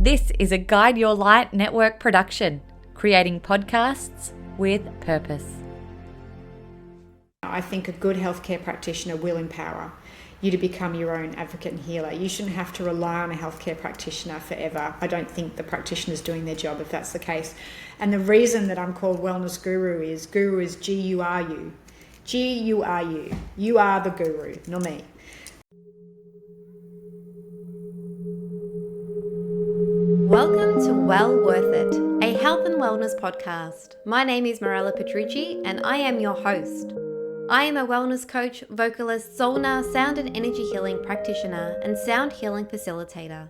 This is a Guide Your Light network production, creating podcasts with purpose. I think a good healthcare practitioner will empower you to become your own advocate and healer. You shouldn't have to rely on a healthcare practitioner forever. I don't think the practitioner's doing their job if that's the case. And the reason that I'm called Wellness Guru is G-U-R-U. G-U-R-U. You are the guru, not me. Welcome to Well Worth It, a health and wellness podcast. My name is Mirella and I am your host. I am a wellness coach, vocalist, sauna, sound and energy healing practitioner, and sound healing facilitator.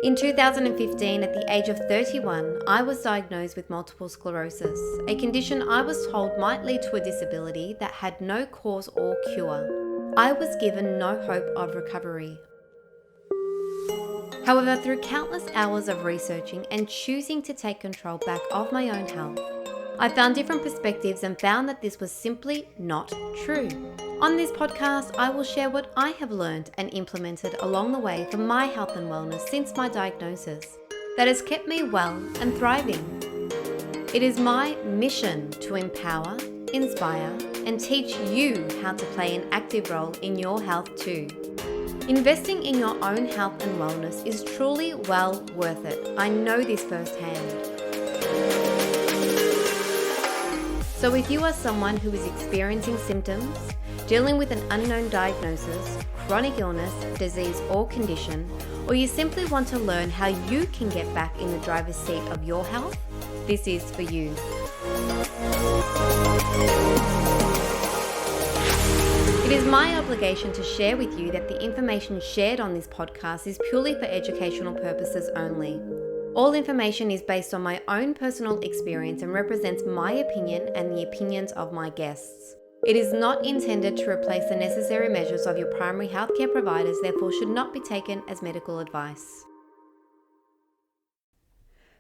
In 2015, at the age of 31, I was diagnosed with multiple sclerosis, a condition I was told might lead to a disability that had no cause or cure. I was given no hope of recovery. However, through countless hours of researching and choosing to take control back of my own health, I found different perspectives and found that this was simply not true. On this podcast, I will share what I have learned and implemented along the way for my health and wellness since my diagnosis that has kept me well and thriving. It is my mission to empower, inspire, and teach you how to play an active role in your health too. Investing in your own health and wellness is truly well worth it. I know this firsthand. So if you are someone who is experiencing symptoms, dealing with an unknown diagnosis, chronic illness, disease or condition, or you simply want to learn how you can get back in the driver's seat of your health, this is for you. It is my obligation to share with you that the information shared on this podcast is purely for educational purposes only. All information is based on my own personal experience and represents my opinion and the opinions of my guests. It is not intended to replace the necessary measures of your primary healthcare providers, therefore should not be taken as medical advice.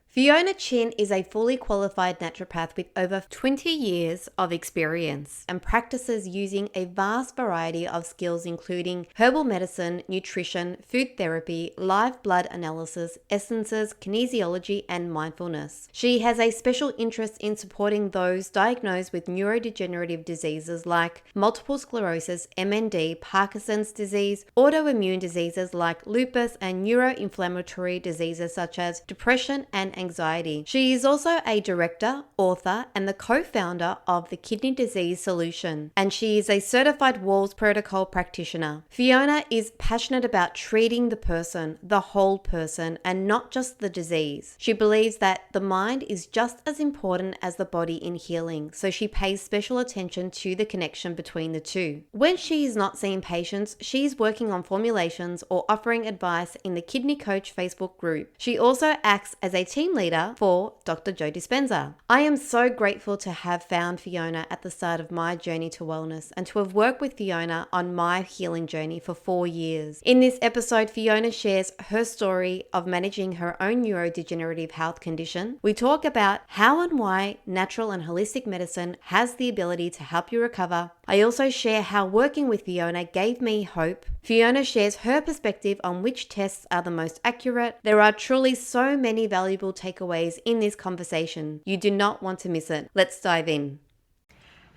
Fiona Chin is a fully qualified naturopath with over 20 years of experience and practices using a vast variety of skills including herbal medicine, nutrition, food therapy, live blood analysis, essences, kinesiology, and mindfulness. She has a special interest in supporting those diagnosed with neurodegenerative diseases like multiple sclerosis, MND, Parkinson's disease, autoimmune diseases like lupus, and neuroinflammatory diseases such as depression and anxiety. She is also a director, author, and the co-founder of the Kidney Disease Solution, and she is a certified Wahls protocol practitioner. Fiona is passionate about treating the person, the whole person, and not just the disease. She believes that the mind is just as important as the body in healing, so she pays special attention to the connection between the two. When she is not seeing patients, she is working on formulations or offering advice in the Kidney Coach Facebook group. She also acts as a team leader for Dr. Joe Dispenza. I am so grateful to have found Fiona at the start of my journey to wellness and to have worked with Fiona on my healing journey for 4 years. In this episode, Fiona shares her story of managing her own neurodegenerative health condition. We talk about how and why natural and holistic medicine has the ability to help you recover. I also share how working with Fiona gave me hope. Fiona shares her perspective on which tests are the most accurate. There are truly so many valuable takeaways in this conversation. You do not want to miss it. Let's dive in.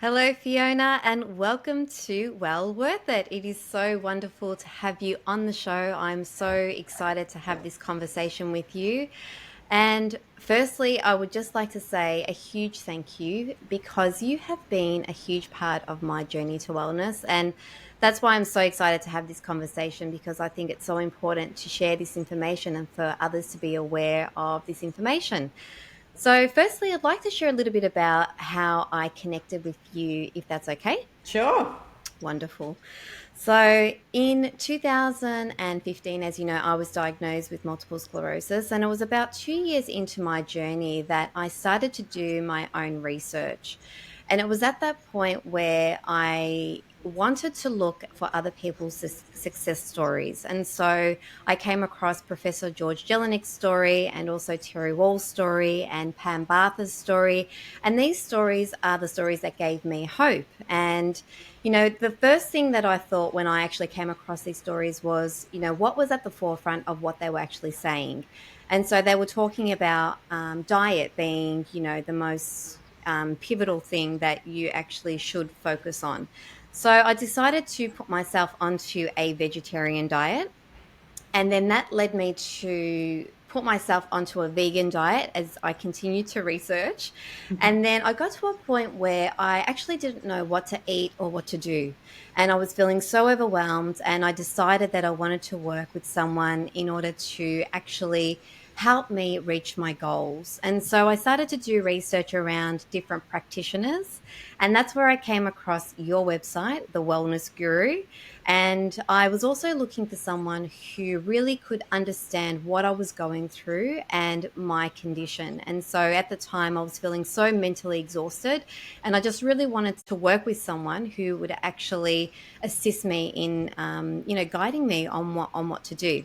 Hello, Fiona, and welcome to Well Worth It. It is so wonderful to have you on the show. I'm so excited to have this conversation with you. And firstly, I would just like to say a huge thank you because you have been a huge part of my journey to wellness. And that's why I'm so excited to have this conversation, because I think it's so important to share this information and for others to be aware of this information. So firstly, I'd like to share a little bit about how I connected with you, if that's okay. Sure. Wonderful. So in 2015, as you know, I was diagnosed with multiple sclerosis, and it was about 2 years into my journey that I started to do my own research. And it was at that point where I wanted to look for other people's success stories. And so I came across Professor George Jeleniek's story and also Terry Wahls' story and Pam Bartha's story. And these stories are the stories that gave me hope. And, you know, the first thing that I thought when I actually came across these stories was, you know, what was at the forefront of what they were actually saying? And so they were talking about diet being, the most pivotal thing that you actually should focus on. So I decided to put myself onto a vegetarian diet. And then that led me to put myself onto a vegan diet as I continued to research. And then I got to a point where I actually didn't know what to eat or what to do. And I was feeling so overwhelmed. And I decided that I wanted to work with someone in order to actually help me reach my goals. And so I started to do research around different practitioners. And that's where I came across your website, The Wellness Guru. And I was also looking for someone who really could understand what I was going through and my condition. And so at the time, I was feeling so mentally exhausted. And I just really wanted to work with someone who would actually assist me in, guiding me on what to do.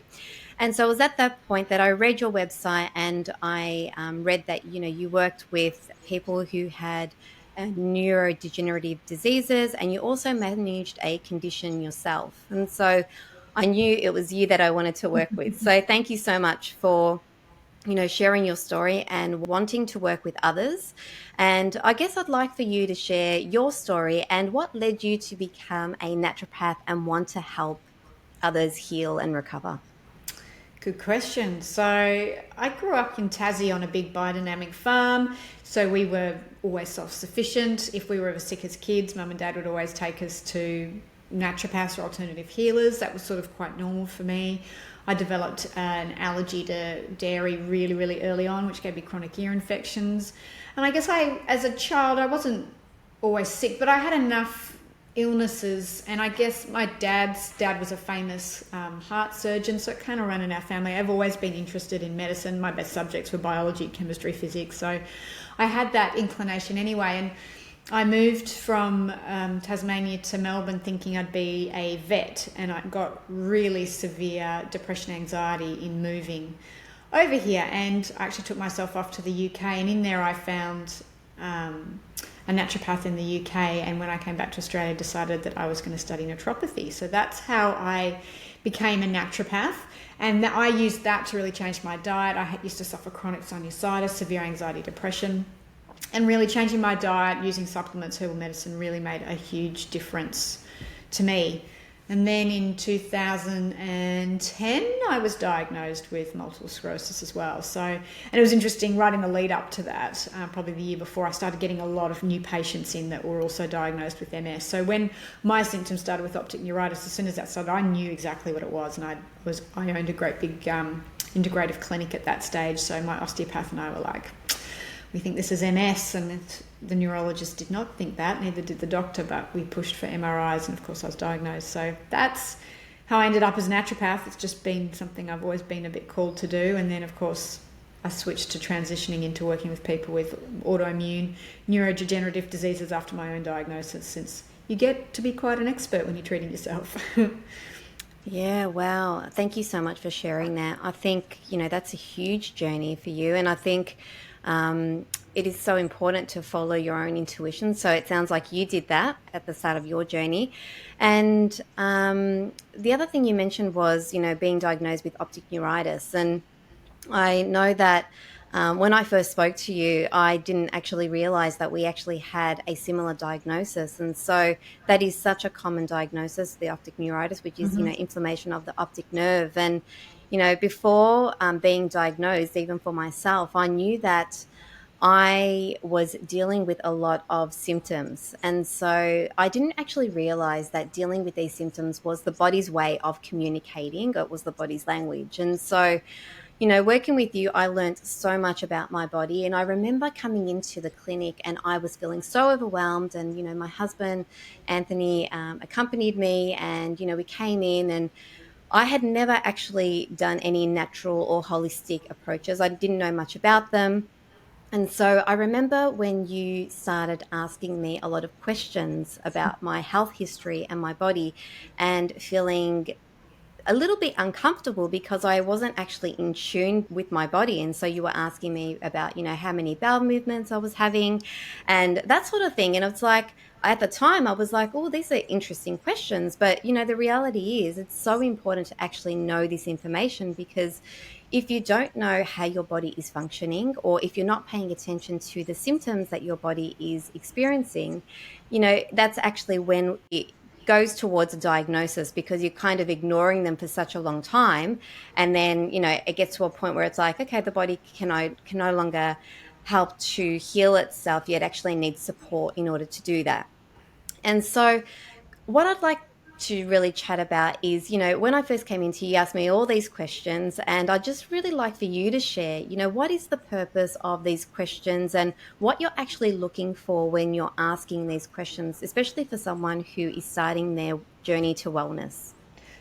And so it was at that point that I read your website, and I read that, you worked with people who had neurodegenerative diseases, and you also managed a condition yourself. And so I knew it was you that I wanted to work with. So thank you so much for sharing your story and wanting to work with others. And I guess I'd like for you to share your story and what led you to become a naturopath and want to help others heal and recover. Good question. So I grew up in Tassie on a big biodynamic farm. So we were always self-sufficient. If we were ever sick as kids, Mum and Dad would always take us to naturopaths or alternative healers. That was sort of quite normal for me. I developed an allergy to dairy really, really early on, which gave me chronic ear infections. And I guess as a child, I wasn't always sick, but I had enough illnesses, and I guess my dad's dad was a famous heart surgeon, so it kind of ran in our family. I've always been interested in medicine. My best subjects were biology, chemistry, physics, so I had that inclination anyway. And I moved from Tasmania to Melbourne thinking I'd be a vet, and I got really severe depression, anxiety in moving over here, and I actually took myself off to the UK, and in there I found a naturopath in the UK, and when I came back to Australia, decided that I was going to study naturopathy. So that's how I became a naturopath, and I used that to really change my diet. I used to suffer chronic sinusitis, severe anxiety, depression, and really changing my diet, using supplements, herbal medicine really made a huge difference to me. And then in 2010, I was diagnosed with multiple sclerosis as well. So, and it was interesting, right in the lead up to that, probably the year before, I started getting a lot of new patients in that were also diagnosed with MS. So when my symptoms started with optic neuritis, as soon as that started, I knew exactly what it was. And I owned a great big integrative clinic at that stage. So my osteopath and I were like, we think this is MS, and the neurologist did not think that, neither did the doctor, but we pushed for MRIs, and of course I was diagnosed. So that's how I ended up as a naturopath. It's just been something I've always been a bit called to do, and then of course I switched to transitioning into working with people with autoimmune neurodegenerative diseases after my own diagnosis, since you get to be quite an expert when you're treating yourself. Yeah, wow. Thank you so much for sharing that. I think, that's a huge journey for you. And I think it is so important to follow your own intuition. So it sounds like you did that at the start of your journey. And the other thing you mentioned was, being diagnosed with optic neuritis. And I know that when I first spoke to you, I didn't actually realize that we actually had a similar diagnosis. And so that is such a common diagnosis, the optic neuritis, which is, inflammation of the optic nerve. And, before being diagnosed, even for myself, I knew that I was dealing with a lot of symptoms. And so I didn't actually realize that dealing with these symptoms was the body's way of communicating. It was the body's language. And so working with you, I learned so much about my body. And I remember coming into the clinic and I was feeling so overwhelmed. And, my husband, Anthony, accompanied me, and, we came in, and I had never actually done any natural or holistic approaches. I didn't know much about them. And so I remember when you started asking me a lot of questions about my health history and my body, and feeling a little bit uncomfortable because I wasn't actually in tune with my body. And so you were asking me about, how many bowel movements I was having and that sort of thing. And it's like, at the time I was like, oh, these are interesting questions. But, the reality is it's so important to actually know this information, because if you don't know how your body is functioning, or if you're not paying attention to the symptoms that your body is experiencing, that's actually when it goes towards a diagnosis, because you're kind of ignoring them for such a long time. And then, it gets to a point where it's like, okay, the body can no longer help to heal itself, yet actually needs support in order to do that. And so what I'd like to really chat about is, when I first came into you asked me all these questions, and I'd just really like for you to share, what is the purpose of these questions and what you're actually looking for when you're asking these questions, especially for someone who is starting their journey to wellness.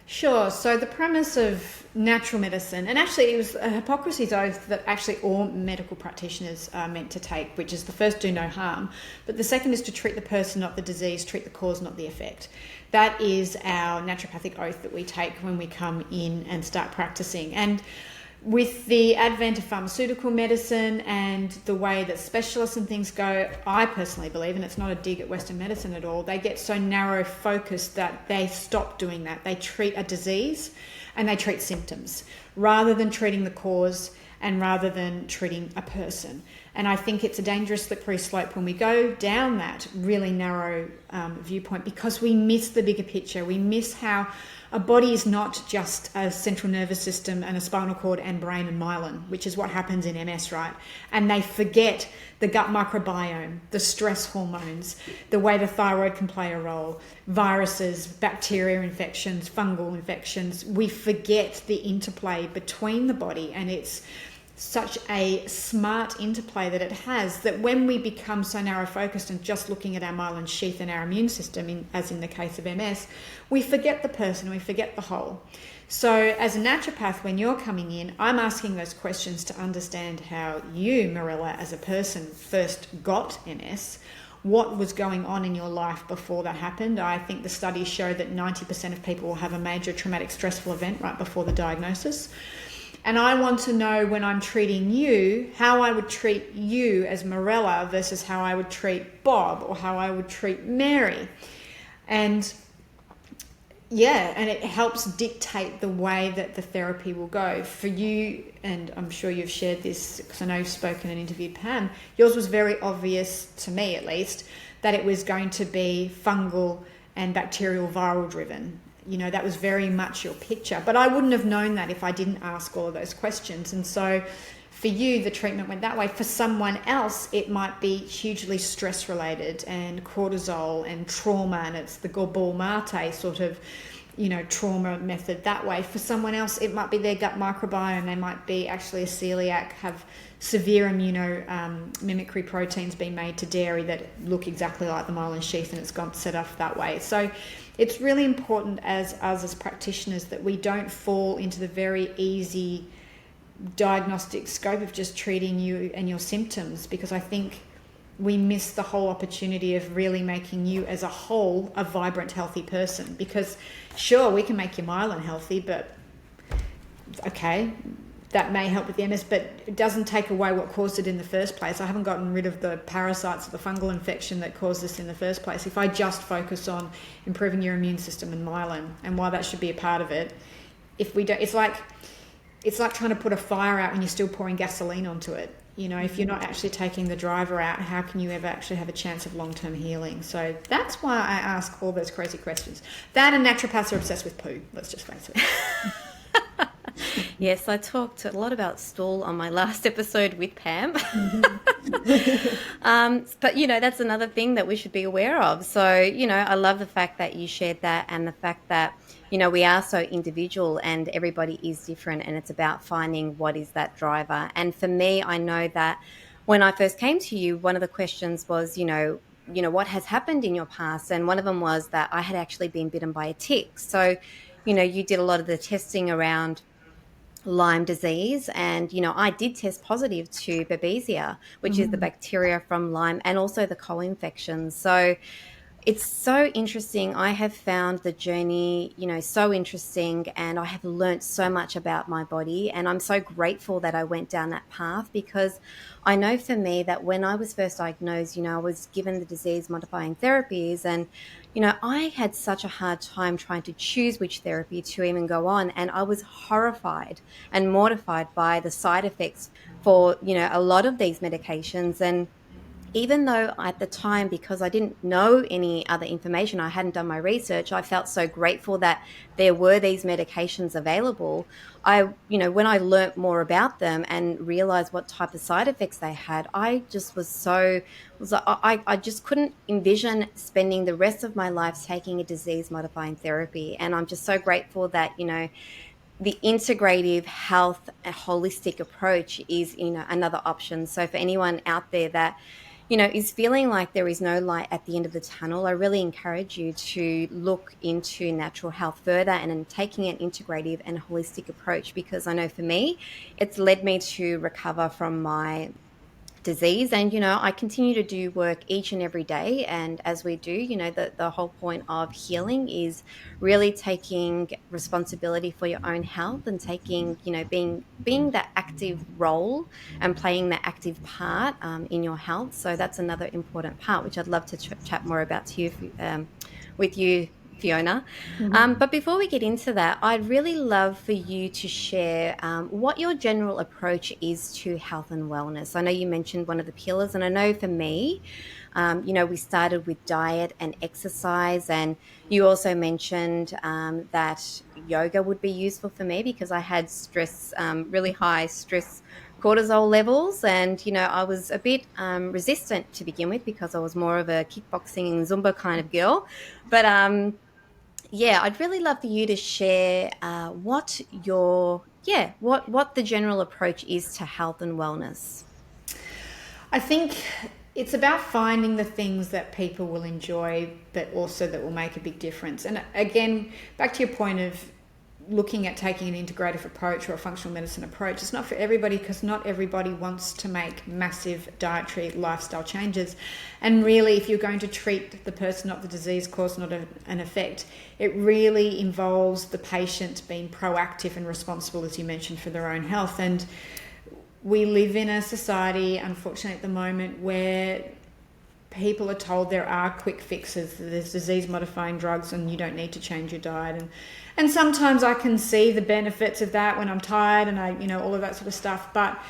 Sure. So the premise of natural medicine, and actually it was a Hippocrates oath that actually all medical practitioners are meant to take, which is the first, do no harm, but the second is to treat the person, not the disease, treat the cause, not the effect. That is our naturopathic oath that we take when we come in and start practicing. And with the advent of pharmaceutical medicine and the way that specialists and things go, I personally believe, and it's not a dig at Western medicine at all, they get so narrow focused that they stop doing that. They treat a disease and they treat symptoms rather than treating the cause and rather than treating a person. And I think it's a dangerous slippery slope when we go down that really narrow viewpoint, because we miss the bigger picture. We miss how a body is not just a central nervous system and a spinal cord and brain and myelin, which is what happens in MS, right? And they forget the gut microbiome, the stress hormones, the way the thyroid can play a role, viruses, bacteria infections, fungal infections. We forget the interplay between the body, and it's such a smart interplay that it has, that when we become so narrow focused and just looking at our myelin sheath and our immune system, as in the case of MS, we forget the person, we forget the whole. So as a naturopath, when you're coming in, I'm asking those questions to understand how you, Mirella, as a person, first got MS, what was going on in your life before that happened. I think the studies show that 90% of people will have a major traumatic stressful event right before the diagnosis. And I want to know, when I'm treating you, how I would treat you as Mirella versus how I would treat Bob or how I would treat Mary. And and it helps dictate the way that the therapy will go. For you, and I'm sure you've shared this because I know you've spoken and interviewed Pam, yours was very obvious, to me at least, that it was going to be fungal and bacterial viral driven. That was very much your picture. But I wouldn't have known that if I didn't ask all of those questions. And so for you, the treatment went that way. For someone else, it might be hugely stress-related and cortisol and trauma, and it's the Gabor Mate sort of, trauma method that way. For someone else, it might be their gut microbiome. They might be actually a celiac, have severe immunomimicry proteins being made to dairy that look exactly like the myelin sheath, and it's gone set off that way. So it's really important as us as practitioners that we don't fall into the very easy diagnostic scope of just treating you and your symptoms, because I think we miss the whole opportunity of really making you as a whole a vibrant, healthy person. Because sure, we can make your myelin healthy, but okay, that may help with the MS, but it doesn't take away what caused it in the first place. I haven't gotten rid of the parasites or the fungal infection that caused this in the first place. If I just focus on improving your immune system and myelin, and why that should be a part of it, if we don't, it's like trying to put a fire out when you're still pouring gasoline onto it. If you're not actually taking the driver out, how can you ever actually have a chance of long-term healing? So that's why I ask all those crazy questions. That and naturopaths are obsessed with poo, let's just face it. Yes, I talked a lot about stool on my last episode with Pam. But, that's another thing that we should be aware of. So, I love the fact that you shared that, and the fact that, we are so individual and everybody is different, and it's about finding what is that driver. And for me, I know that when I first came to you, one of the questions was, what has happened in your past? And one of them was that I had actually been bitten by a tick. So, you did a lot of the testing around Lyme disease, and I did test positive to Babesia, which is the bacteria from Lyme, and also the co-infections. So It's so interesting. I have found the journey, so interesting, and I have learnt so much about my body. And I'm so grateful that I went down that path, because I know for me that when I was first diagnosed, I was given the disease modifying therapies, and, I had such a hard time trying to choose which therapy to even go on. And I was horrified and mortified by the side effects for, a lot of these medications. And even though at the time, because I didn't know any other information, I hadn't done my research, I felt so grateful that there were these medications available. When I learnt more about them and realized what type of side effects they had, I just I just couldn't envision spending the rest of my life taking a disease modifying therapy. And I'm just so grateful that, the integrative health and holistic approach is, another option. So for anyone out there that, is feeling like there is no light at the end of the tunnel, I really encourage you to look into natural health further and taking an integrative and holistic approach, because I know for me, it's led me to recover from my disease. And, I continue to do work each and every day. And as we do, the whole point of healing is really taking responsibility for your own health and taking, being that active role and playing that active part in your health. So that's another important part, which I'd love to chat more about with you, Fiona. But before we get into that, I'd really love for you to share what your general approach is to health and wellness. I know you mentioned one of the pillars, and I know for me, we started with diet and exercise, and you also mentioned that yoga would be useful for me because I had stress, really high stress cortisol levels, and I was a bit resistant to begin with because I was more of a kickboxing and Zumba kind of girl. But I'd really love for you to share what the general approach is to health and wellness. I think it's about finding the things that people will enjoy, but also that will make a big difference. And again, back to your point of looking at taking an integrative approach or a functional medicine approach, it's not for everybody, because not everybody wants to make massive dietary lifestyle changes. And really, if you're going to treat the person, not the disease cause, not an effect, it really involves the patient being proactive and responsible, as you mentioned, for their own health. And we live in a society, unfortunately, at the moment where people are told there are quick fixes, there's disease modifying drugs and you don't need to change your diet. And sometimes I can see the benefits of that when I'm tired and all of that sort of stuff. But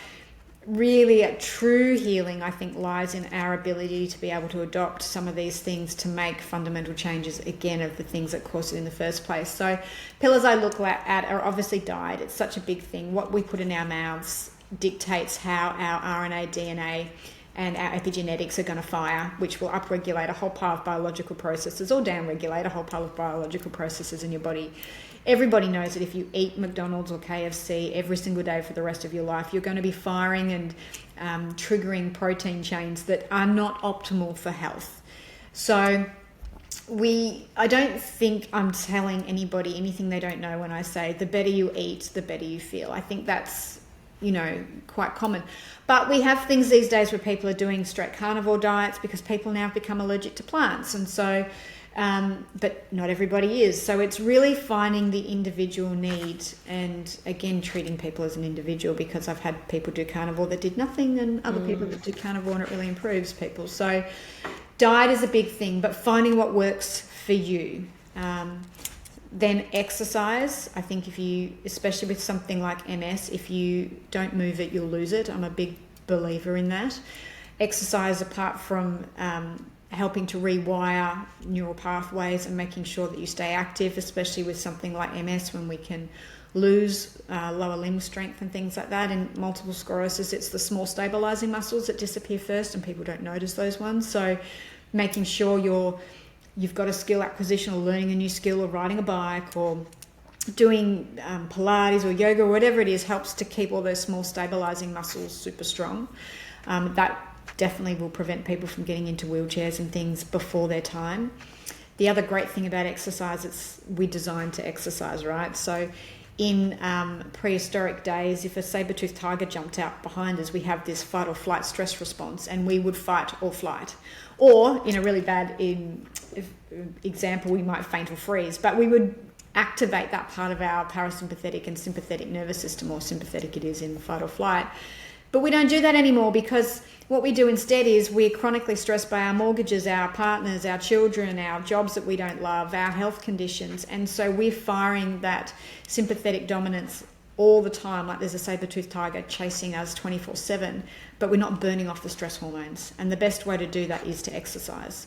really, true healing, I think, lies in our ability to be able to adopt some of these things to make fundamental changes, again, of the things that caused it in the first place. So pillars I look at are obviously diet. It's such a big thing. What we put in our mouths dictates how our RNA, DNA, and our epigenetics are going to fire, which will upregulate a whole pile of biological processes or downregulate a whole pile of biological processes in your body. Everybody knows that if you eat McDonald's or KFC every single day for the rest of your life, you're going to be firing and triggering protein chains that are not optimal for health. So I don't think I'm telling anybody anything they don't know when I say the better you eat, the better you feel. I think that's quite common. But we have things these days where people are doing straight carnivore diets because people now have become allergic to plants. And so, but not everybody is. So it's really finding the individual need and, again, treating people as an individual, because I've had people do carnivore that did nothing and other people that do carnivore and it really improves people. So diet is a big thing, but finding what works for you. Then exercise. I think if you, especially with something like MS, if you don't move it, you'll lose it. I'm a big believer in that. Exercise, apart from helping to rewire neural pathways and making sure that you stay active, especially with something like MS, when we can lose lower limb strength and things like that. In multiple sclerosis, it's the small stabilizing muscles that disappear first and people don't notice those ones. So making sure you've got a skill acquisition or learning a new skill or riding a bike or doing Pilates or yoga or whatever it is helps to keep all those small stabilizing muscles super strong. That definitely will prevent people from getting into wheelchairs and things before their time. The other great thing about exercise, we're designed to exercise, right? So in prehistoric days, if a saber-toothed tiger jumped out behind us, we have this fight or flight stress response, and we would fight or flight. Or, in a really bad example, we might faint or freeze, but we would activate that part of our parasympathetic and sympathetic nervous system, or sympathetic it is in fight or flight. But we don't do that anymore, because what we do instead is we're chronically stressed by our mortgages, our partners, our children, our jobs that we don't love, our health conditions. And so we're firing that sympathetic dominance all the time, like there's a saber-toothed tiger chasing us 24/7, but we're not burning off the stress hormones. And the best way to do that is to exercise.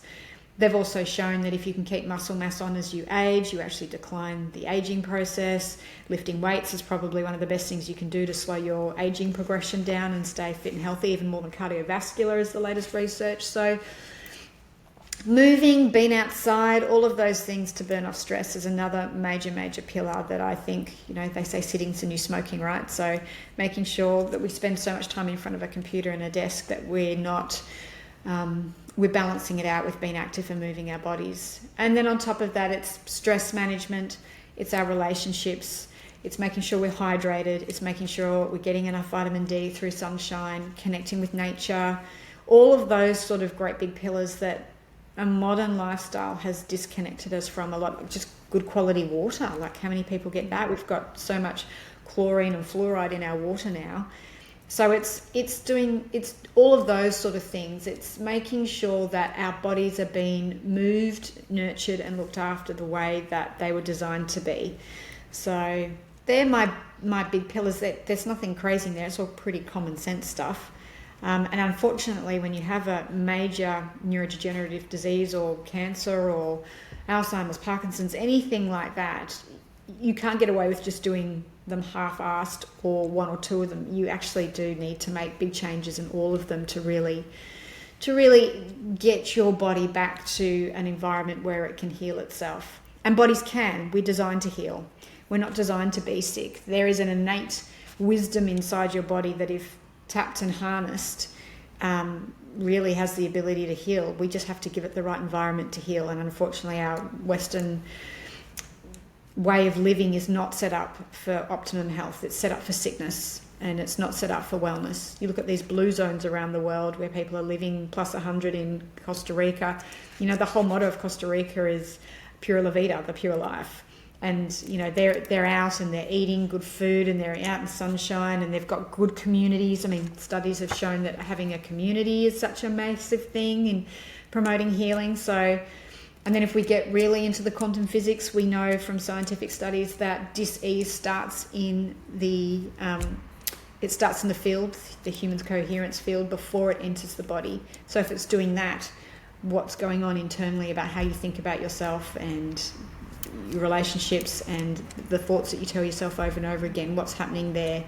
They've also shown that if you can keep muscle mass on as you age, you actually decline the aging process. Lifting weights is probably one of the best things you can do to slow your aging progression down and stay fit and healthy, even more than cardiovascular is the latest research. So moving, being outside, all of those things to burn off stress is another major pillar that I think, they say sitting's the new smoking, right? So making sure that we spend so much time in front of a computer and a desk that we're not... we're balancing it out with being active and moving our bodies. And then on top of that, it's stress management, it's our relationships, it's making sure we're hydrated, it's making sure we're getting enough vitamin D through sunshine, connecting with nature, all of those sort of great big pillars that a modern lifestyle has disconnected us from. A lot, just good quality water. Like, how many people get that? We've got so much chlorine and fluoride in our water now. So it's all of those sort of things. It's making sure that our bodies are being moved, nurtured, and looked after the way that they were designed to be. So they're my big pillars. There's nothing crazy in there. It's all pretty common sense stuff. And unfortunately, when you have a major neurodegenerative disease or cancer or Alzheimer's, Parkinson's, anything like that, you can't get away with just doing them half-assed or one or two of them. You actually do need to make big changes in all of them to really get your body back to an environment where it can heal itself. And bodies can. We're designed to heal. We're not designed to be sick. There is an innate wisdom inside your body that, if tapped and harnessed, really has the ability to heal. We just have to give it the right environment to heal. And unfortunately, our Western way of living is not set up for optimum health. It's set up for sickness, and it's not set up for wellness. You look at these blue zones around the world where people are living plus 100 in Costa Rica. The whole motto of Costa Rica is Pura La Vida, the pure life. And they're out and they're eating good food and they're out in sunshine and they've got good communities. I mean, studies have shown that having a community is such a massive thing in promoting healing. So, and then if we get really into the quantum physics, we know from scientific studies that dis-ease starts in the field, the human's coherence field, before it enters the body. So if it's doing that, what's going on internally about how you think about yourself and your relationships and the thoughts that you tell yourself over and over again, what's happening there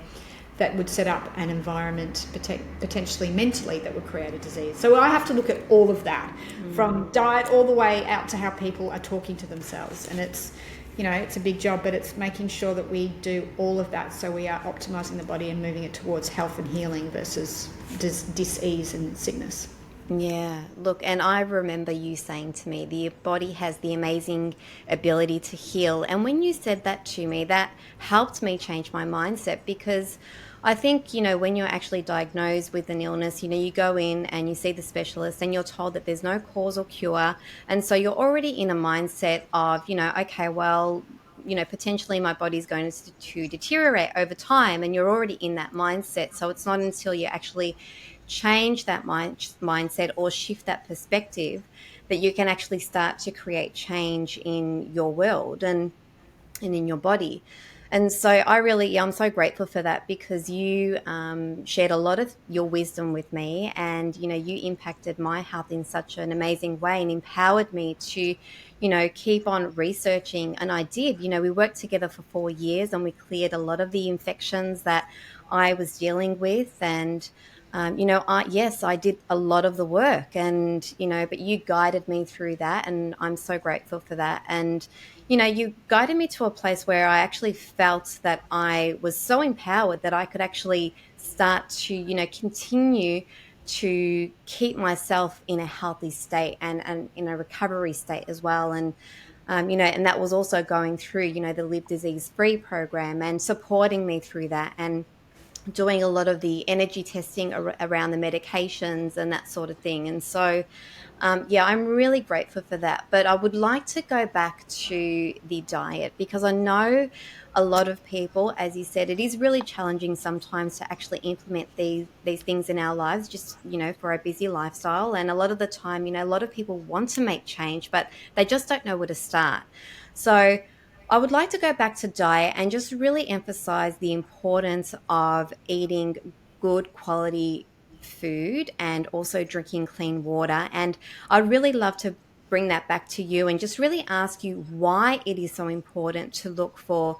that would set up an environment potentially mentally that would create a disease. So I have to look at all of that, from diet all the way out to how people are talking to themselves. And it's, it's a big job, but it's making sure that we do all of that so we are optimizing the body and moving it towards health and healing versus dis-ease and sickness. Yeah, look, and I remember you saying to me, the body has the amazing ability to heal. And when you said that to me, that helped me change my mindset, because I think, when you're actually diagnosed with an illness, you go in and you see the specialist and you're told that there's no cause or cure. And so you're already in a mindset of, okay, well, potentially my body's going to deteriorate over time, and you're already in that mindset. So it's not until you actually change that mindset or shift that perspective that you can actually start to create change in your world and in your body. And so I'm so grateful for that, because you shared a lot of your wisdom with me, and, you impacted my health in such an amazing way and empowered me to, keep on researching. And I did, we worked together for 4 years and we cleared a lot of the infections that I was dealing with. And I did a lot of the work, and, but you guided me through that, and I'm so grateful for that. And, you guided me to a place where I actually felt that I was so empowered that I could actually start to, continue to keep myself in a healthy state and in a recovery state as well. And And that was also going through, the Live Disease Free program and supporting me through that, and doing a lot of the energy testing around the medications and that sort of thing. And so, I'm really grateful for that. But I would like to go back to the diet, because I know a lot of people, as you said, it is really challenging sometimes to actually implement these things in our lives, just, for our busy lifestyle. And a lot of the time, a lot of people want to make change, but they just don't know where to start. So I would like to go back to diet and just really emphasize the importance of eating good quality food and also drinking clean water. And I'd really love to bring that back to you and just really ask you why it is so important to look for,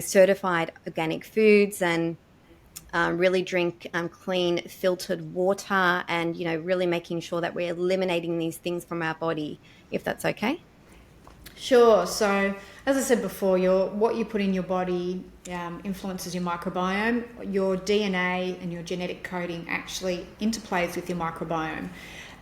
certified organic foods, and really drink clean filtered water, and, really making sure that we're eliminating these things from our body, if that's okay. Sure. So, as I said before, what you put in your body influences your microbiome. Your DNA and your genetic coding actually interplays with your microbiome,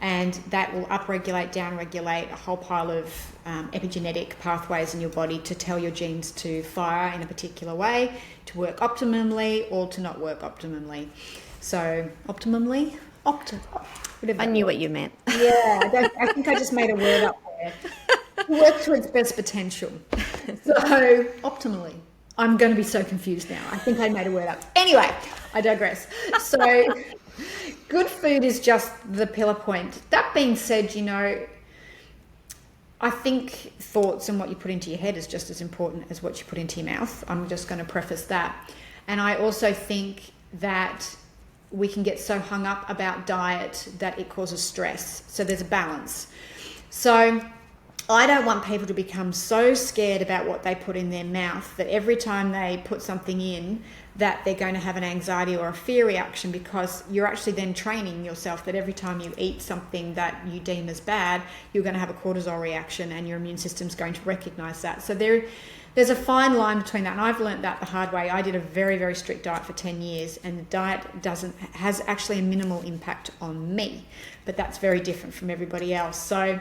and that will upregulate, downregulate a whole pile of epigenetic pathways in your body to tell your genes to fire in a particular way, to work optimally or to not work optimally. So, optimally? I knew what you meant. Yeah, I think I just made a word up there. Work to its best potential. So, optimally. I'm going to be so confused now. I think I made a word up. Anyway, I digress. So, good food is just the pillar point. That being said, I think thoughts and what you put into your head is just as important as what you put into your mouth. I'm just going to preface that. And I also think that we can get so hung up about diet that it causes stress. So there's a balance. So I don't want people to become so scared about what they put in their mouth that every time they put something in that they're going to have an anxiety or a fear reaction, because you're actually then training yourself that every time you eat something that you deem as bad, you're going to have a cortisol reaction and your immune system's going to recognize that. So there's a fine line between that, and I've learned that the hard way. I did a very, very strict diet for 10 years, and the diet has actually a minimal impact on me, but that's very different from everybody else. So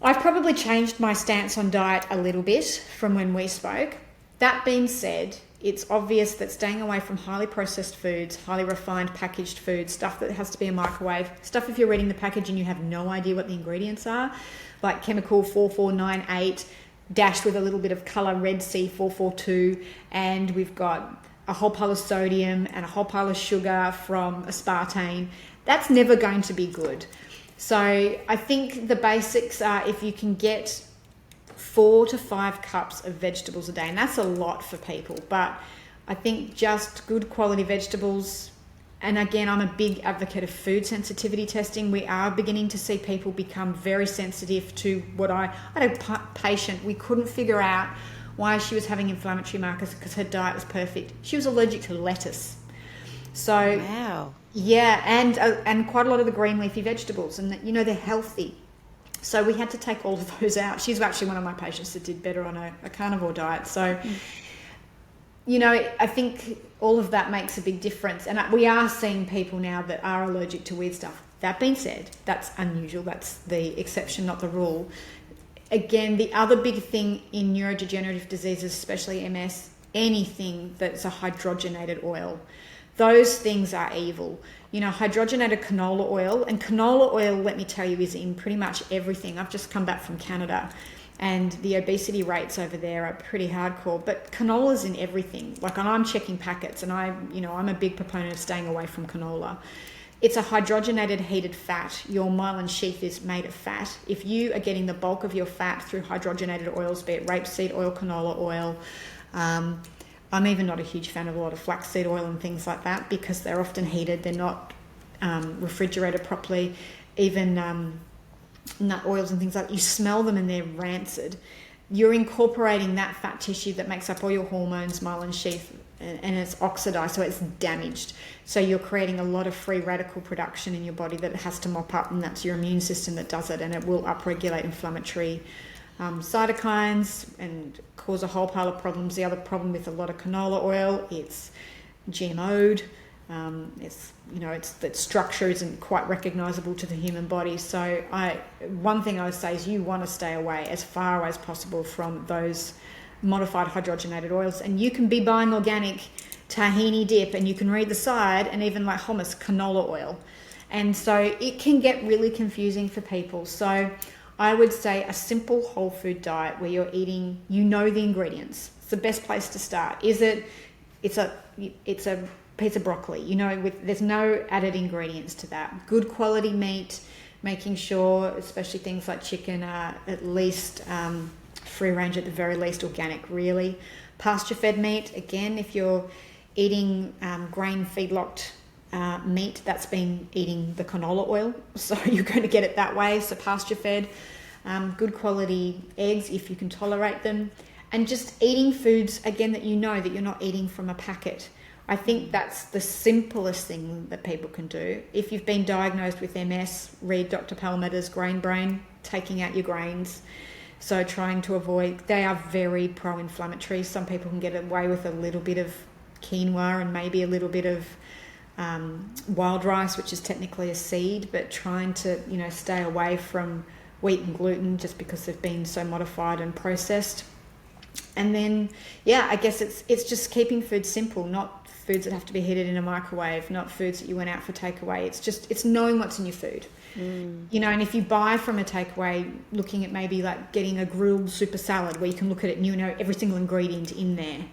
I've probably changed my stance on diet a little bit from when we spoke. That being said, it's obvious that staying away from highly processed foods, highly refined packaged foods, stuff that has to be in a microwave, stuff if you're reading the package and you have no idea what the ingredients are, like chemical 4498, dashed with a little bit of colour red C442, and we've got a whole pile of sodium and a whole pile of sugar from aspartame. That's never going to be good. So I think the basics are if you can get 4 to 5 cups of vegetables a day, and that's a lot for people, but I think just good quality vegetables. And again, I'm a big advocate of food sensitivity testing. We are beginning to see people become very sensitive to what I had a patient, we couldn't figure out why she was having inflammatory markers because her diet was perfect. She was allergic to lettuce. So wow. Yeah, and quite a lot of the green leafy vegetables, and they're healthy. So we had to take all of those out. She's actually one of my patients that did better on a carnivore diet. So, I think all of that makes a big difference. And we are seeing people now that are allergic to weird stuff. That being said, that's unusual. That's the exception, not the rule. Again, the other big thing in neurodegenerative diseases, especially MS, anything that's a hydrogenated oil, those things are evil. Hydrogenated canola oil, and canola oil, let me tell you, is in pretty much everything. I've just come back from Canada, and the obesity rates over there are pretty hardcore, but canola's in everything. Like, I'm checking packets, and I'm a big proponent of staying away from canola. It's a hydrogenated heated fat. Your myelin sheath is made of fat. If you are getting the bulk of your fat through hydrogenated oils, be it rapeseed oil, canola oil, I'm even not a huge fan of a lot of flaxseed oil and things like that, because they're often heated. They're not refrigerated properly. Even nut oils and things like that, you smell them and they're rancid. You're incorporating that fat tissue that makes up all your hormones, myelin sheath, and it's oxidized, so it's damaged. So you're creating a lot of free radical production in your body that it has to mop up, and that's your immune system that does it, and it will upregulate inflammatory cytokines and cause a whole pile of problems. The other problem with a lot of canola oil, it's GMO'd. That structure isn't quite recognizable to the human body. So one thing I would say is you want to stay away as far as possible from those modified hydrogenated oils. And you can be buying organic tahini dip, and you can read the side, and even like hummus, canola oil. And so it can get really confusing for people. So I would say a simple whole food diet where you're eating, the ingredients. It's the best place to start. It's a piece of broccoli, there's no added ingredients to that. Good quality meat, making sure, especially things like chicken, are at least free range, at the very least organic, really. Pasture-fed meat, again, if you're eating grain feedlocked meat, that's been eating the canola oil, so you're going to get it that way. So pasture-fed, good quality eggs if you can tolerate them, and just eating foods, again, that that you're not eating from a packet. I think that's the simplest thing that people can do. If you've been diagnosed with MS, read Dr. Palmetter's Grain Brain, taking out your grains. So trying to avoid, they are very pro-inflammatory. Some people can get away with a little bit of quinoa and maybe a little bit of wild rice, which is technically a seed, but trying to, stay away from wheat and gluten just because they've been so modified and processed. And then, I guess it's just keeping food simple, not foods that have to be heated in a microwave, not foods that you went out for takeaway. It's knowing what's in your food. And if you buy from a takeaway, looking at maybe like getting a grilled super salad where you can look at it and you know every single ingredient in there.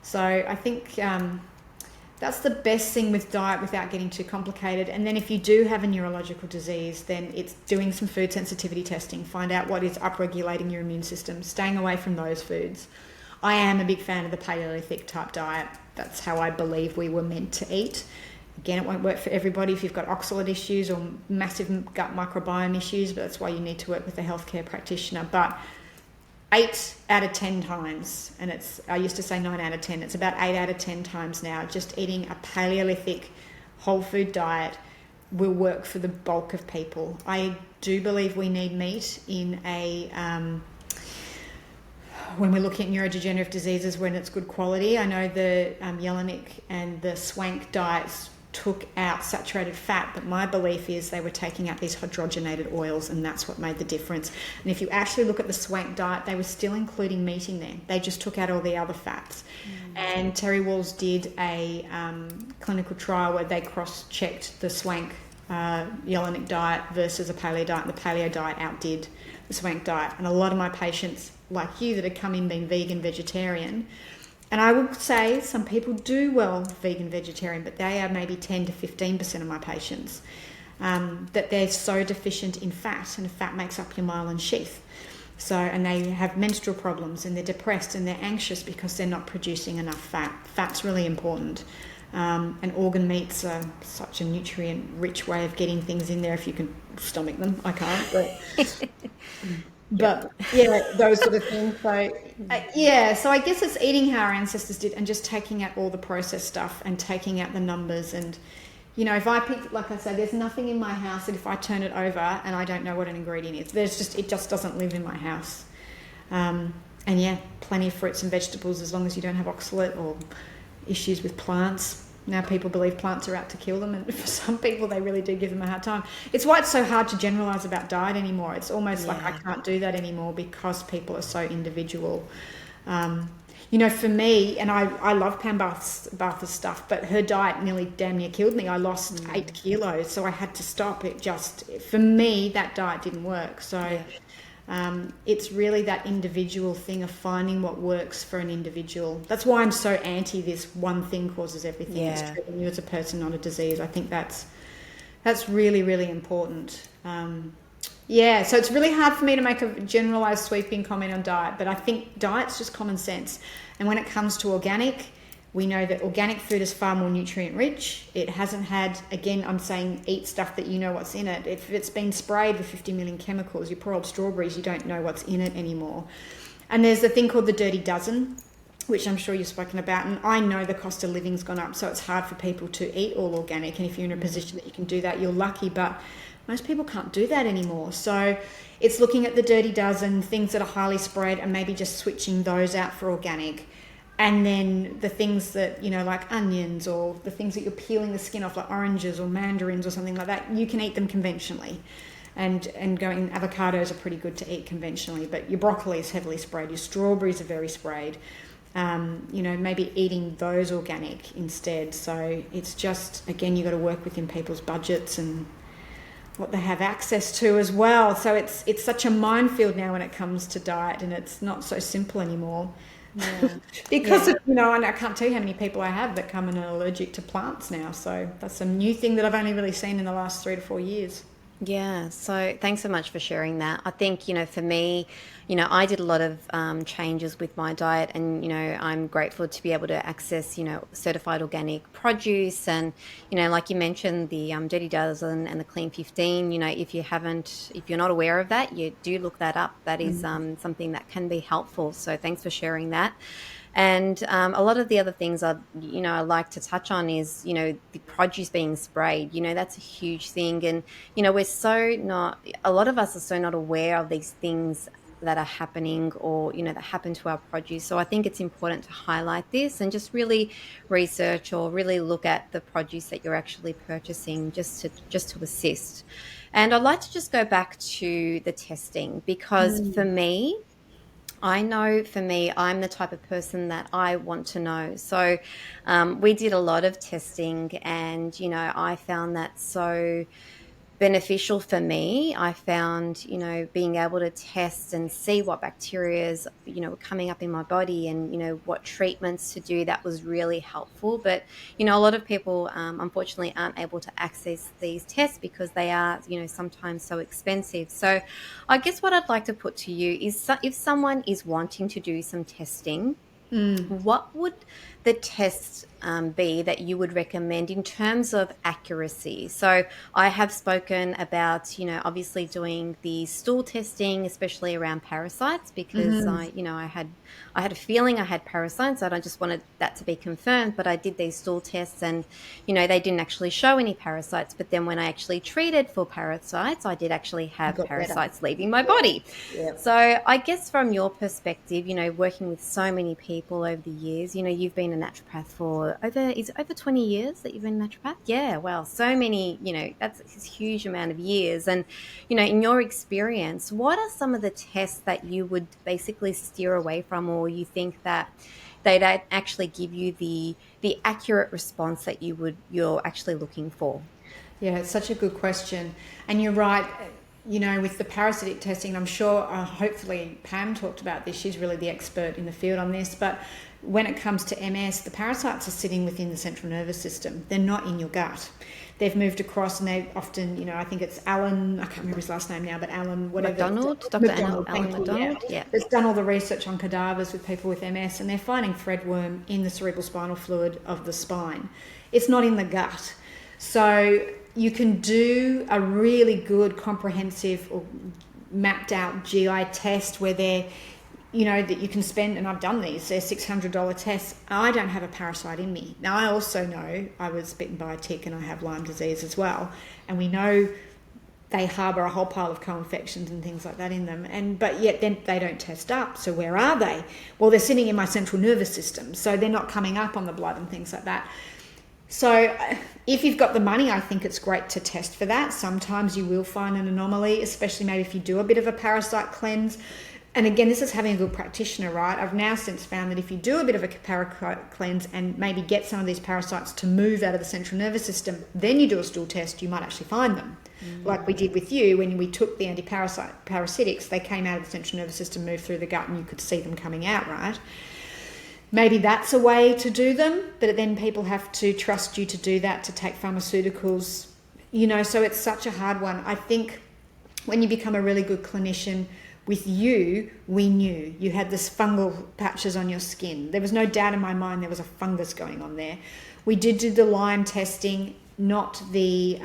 So I think that's the best thing with diet without getting too complicated. And then if you do have a neurological disease, then it's doing some food sensitivity testing, find out what is upregulating your immune system, staying away from those foods. I am a big fan of the Paleolithic type diet. That's how I believe we were meant to eat. Again, it won't work for everybody if you've got oxalate issues or massive gut microbiome issues, but that's why you need to work with a healthcare practitioner. But 8 out of 10 times, and I used to say 9 out of 10, it's about 8 out of 10 times now, just eating a Paleolithic whole food diet will work for the bulk of people. I do believe we need meat in when we're looking at neurodegenerative diseases, when it's good quality. I know the Jelinek and the Swank diets took out saturated fat, but my belief is they were taking out these hydrogenated oils, and that's what made the difference. And if you actually look at the Swank diet, they were still including meat in there. They just took out all the other fats. And Terry Wahls did a clinical trial where they cross-checked the Swank Jelinek diet versus a paleo diet, and the paleo diet outdid the Swank diet. And a lot of my patients, like you, that have come in being vegan, vegetarian, and I would say some people do well vegan, vegetarian, but they are maybe 10 to 15% of my patients, that they're so deficient in fat, and fat makes up your myelin sheath. So, and they have menstrual problems, and they're depressed, and they're anxious because they're not producing enough fat. Fat's really important. And organ meats are such a nutrient-rich way of getting things in there if you can stomach them. I can't, but those sort of things. So so I guess it's eating how our ancestors did, and just taking out all the processed stuff and taking out the numbers. And if I pick, like I said, there's nothing in my house that if I turn it over and I don't know what an ingredient is, it just doesn't live in my house. And plenty of fruits and vegetables, as long as you don't have oxalate or issues with plants. Now people believe plants are out to kill them, and for some people they really do give them a hard time. It's why it's so hard to generalise about diet anymore. It's almost like I can't do that anymore because people are so individual. For me, and I love Pam Bartha's stuff, but her diet nearly damn near killed me. I lost 8 kilos, so I had to stop. For me, that diet didn't work. So it's really that individual thing of finding what works for an individual. That's why I'm so anti this one thing causes everything. It's treating you as a person, not a disease. I think that's really, really important. So it's really hard for me to make a generalised sweeping comment on diet, but I think diet's just common sense. And when it comes to organic, we know that organic food is far more nutrient rich. It hasn't had, again, I'm saying eat stuff that you know what's in it. If it's been sprayed with 50 million chemicals, your poor old strawberries, you don't know what's in it anymore. And there's the thing called the dirty dozen, which I'm sure you've spoken about. And I know the cost of living's gone up, so it's hard for people to eat all organic. And if you're in a position that you can do that, you're lucky. But most people can't do that anymore. So it's looking at the dirty dozen, things that are highly sprayed, and maybe just switching those out for organic. And then the things that, like onions, or the things that you're peeling the skin off, like oranges or mandarins or something like that, you can eat them conventionally. And avocados are pretty good to eat conventionally, but your broccoli is heavily sprayed, your strawberries are very sprayed. Maybe eating those organic instead. So it's just, again, you've got to work within people's budgets and what they have access to as well. So it's such a minefield now when it comes to diet, and it's not so simple anymore. Yeah. Because of, and I can't tell you how many people I have that come and are allergic to plants now. So that's a new thing that I've only really seen in the last 3 to 4 years. Yeah, so thanks so much for sharing that. I think, for me, I did a lot of changes with my diet, and, I'm grateful to be able to access, certified organic produce. And, like you mentioned, the Dirty Dozen and the Clean 15, if you're not aware of that, you do look that up. That is something that can be helpful. So thanks for sharing that. And a lot of the other things I like to touch on is, the produce being sprayed, that's a huge thing. And, a lot of us are so not aware of these things that are happening, or, that happen to our produce. So I think it's important to highlight this and just really research or really look at the produce that you're actually purchasing, just to assist. And I'd like to just go back to the testing, because for me, I'm the type of person that I want to know. So we did a lot of testing, and, I found that so beneficial for me. I found, being able to test and see what bacteria is, were coming up in my body, and, what treatments to do, that was really helpful. But, a lot of people, unfortunately, aren't able to access these tests because they are, sometimes so expensive. So I guess what I'd like to put to you is, if someone is wanting to do some testing, what would the tests be that you would recommend in terms of accuracy? So I have spoken about, obviously doing the stool testing, especially around parasites, because I had a feeling I had parasites. I just wanted that to be confirmed, but I did these stool tests, and, they didn't actually show any parasites. But then when I actually treated for parasites, I did actually have parasites leaving my body. Yep. So I guess from your perspective, working with so many people over the years, you've been a naturopath for over 20 years that you've been a naturopath? Yeah, wow. So many, that's a huge amount of years. And, in your experience, what are some of the tests that you would basically steer away from, or you think that they don't actually give you the accurate response that you're actually looking for? Yeah, it's such a good question. And you're right, with the parasitic testing, I'm sure, hopefully Pam talked about this, she's really the expert in the field on this, but when it comes to MS, the parasites are sitting within the central nervous system. They're not in your gut. They've moved across, and they often, I think it's Alan, I can't remember his last name now, but Alan, whatever. Dr. Alan McDonald, yeah. That's done all the research on cadavers with people with MS, and they're finding threadworm in the cerebral spinal fluid of the spine. It's not in the gut. So you can do a really good, comprehensive or mapped out GI test where they're, that you can spend, and I've done these, they're $600 tests. I don't have a parasite in me. Now, I also know I was bitten by a tick and I have Lyme disease as well. And we know they harbour a whole pile of co-infections and things like that in them. But yet then they don't test up. So where are they? Well, they're sitting in my central nervous system. So they're not coming up on the blood and things like that. So if you've got the money, I think it's great to test for that. Sometimes you will find an anomaly, especially maybe if you do a bit of a parasite cleanse. And again, this is having a good practitioner, right? I've now since found that if you do a bit of a parasite cleanse and maybe get some of these parasites to move out of the central nervous system, then you do a stool test, you might actually find them. Like we did with you when we took the parasitics, they came out of the central nervous system, moved through the gut, and you could see them coming out, right? Maybe that's a way to do them, but then people have to trust you to do that, to take pharmaceuticals, so it's such a hard one. I think when you become a really good clinician, with you, we knew you had this fungal patches on your skin. There was no doubt in my mind there was a fungus going on there. We did do the Lyme testing, not the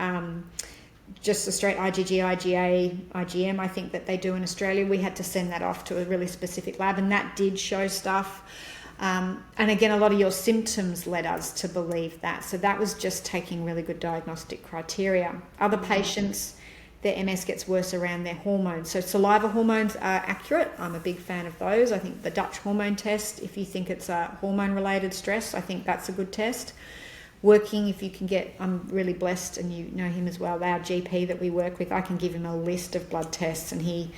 just the straight IgG, IgA, IgM, I think that they do in Australia. We had to send that off to a really specific lab, and that did show stuff. And again, a lot of your symptoms led us to believe that. So that was just taking really good diagnostic criteria. Other patients, their MS gets worse around their hormones. So saliva hormones are accurate. I'm a big fan of those. I think the Dutch hormone test, if you think it's a hormone-related stress, I think that's a good test. Working, if you can get, I'm really blessed, and you know him as well, our GP that we work with, I can give him a list of blood tests, and he,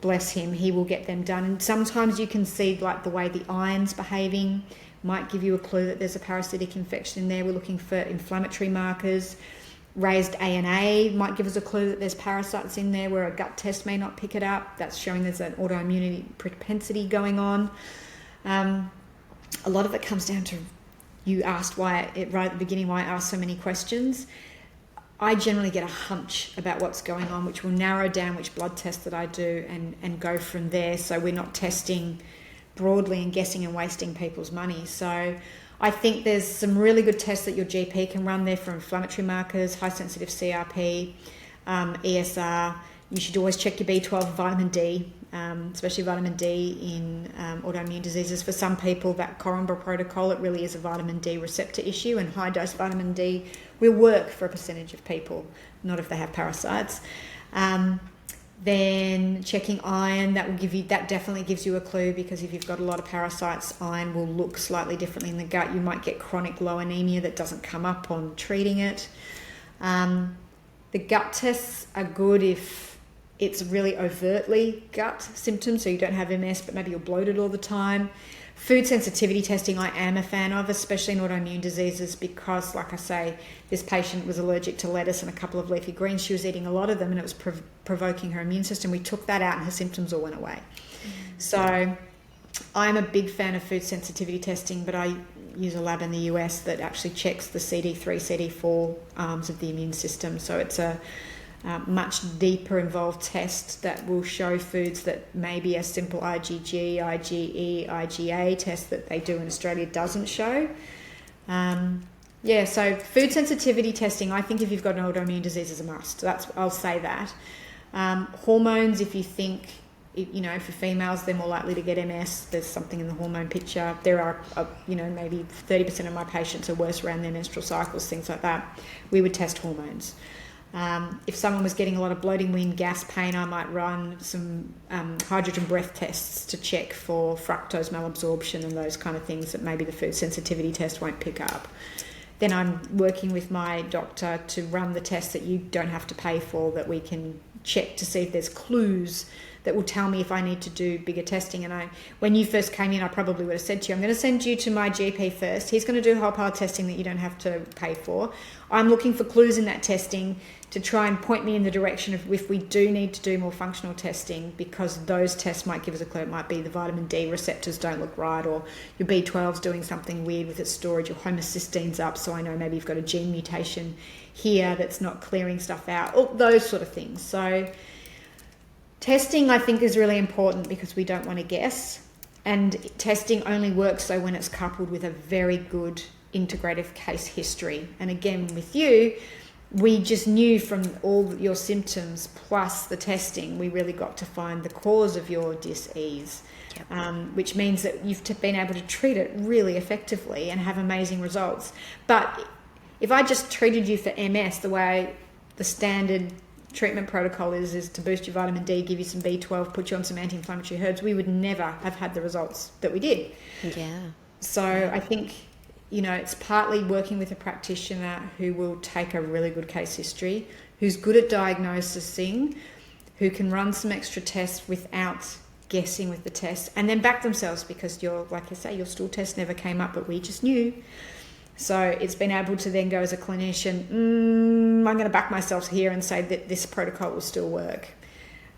bless him, he will get them done. And sometimes you can see like the way the iron's behaving might give you a clue that there's a parasitic infection in there. We're looking for inflammatory markers. Raised ANA might give us a clue that there's parasites in there where a gut test may not pick it up. That's showing there's an autoimmunity propensity going on. A lot of it comes down to, you asked right at the beginning why I asked so many questions. I generally get a hunch about what's going on, which will narrow down which blood test that I do and go from there. So we're not testing broadly and guessing and wasting people's money. So I think there's some really good tests that your GP can run there for inflammatory markers, high sensitive CRP, ESR. You should always check your B12, vitamin D, especially vitamin D in autoimmune diseases. For some people, that Corumbra protocol, it really is a vitamin D receptor issue, and high dose vitamin D will work for a percentage of people, not if they have parasites. Then checking iron, that definitely gives you a clue, because if you've got a lot of parasites, iron will look slightly differently in the gut. You might get chronic low anemia that doesn't come up on treating it. The gut tests are good if it's really overtly gut symptoms, so you don't have MS, but maybe you're bloated all the time. Food sensitivity testing I am a fan of, especially in autoimmune diseases, because, like I say, this patient was allergic to lettuce and a couple of leafy greens. She was eating a lot of them, and it was provoking her immune system. We took that out and her symptoms all went away. So I'm a big fan of food sensitivity testing, but I use a lab in the US that actually checks the CD3, CD4 arms of the immune system. So it's a much deeper involved test that will show foods that maybe a simple IgG, IgE, IgA test that they do in Australia doesn't show. So food sensitivity testing, I think if you've got an autoimmune disease, is a must. I'll say that. Hormones, if you think, for females, they're more likely to get MS. There's something in the hormone picture. There are, maybe 30% of my patients are worse around their menstrual cycles, things like that. We would test hormones. If someone was getting a lot of bloating, wind, gas, pain, I might run some hydrogen breath tests to check for fructose malabsorption and those kind of things that maybe the food sensitivity test won't pick up. Then I'm working with my doctor to run the tests that you don't have to pay for, that we can check to see if there's clues that will tell me if I need to do bigger testing. And when you first came in, I probably would have said to you, I'm going to send you to my GP first. He's going to do whole pile testing that you don't have to pay for. I'm looking for clues in that testing to try and point me in the direction of if we do need to do more functional testing, because those tests might give us a clue. It might be the vitamin D receptors don't look right, or your B12's doing something weird with its storage, your homocysteine's up, so I know maybe you've got a gene mutation here that's not clearing stuff out, all those sort of things. So testing, I think, is really important because we don't want to guess, and testing only works so when it's coupled with a very good integrative case history. And again, with you, we just knew from all your symptoms plus the testing, we really got to find the cause of your dis-ease, which means that you've been able to treat it really effectively and have amazing results. But if I just treated you for MS the way the standard treatment protocol is to boost your vitamin D, give you some B12, put you on some anti-inflammatory herbs, we would never have had the results that we did. So I think, it's partly working with a practitioner who will take a really good case history, who's good at diagnosing, who can run some extra tests without guessing with the test, and then back themselves, because like I say, your stool test never came up, but we just knew. So it's been able to then go as a clinician, I'm going to back myself here and say that this protocol will still work.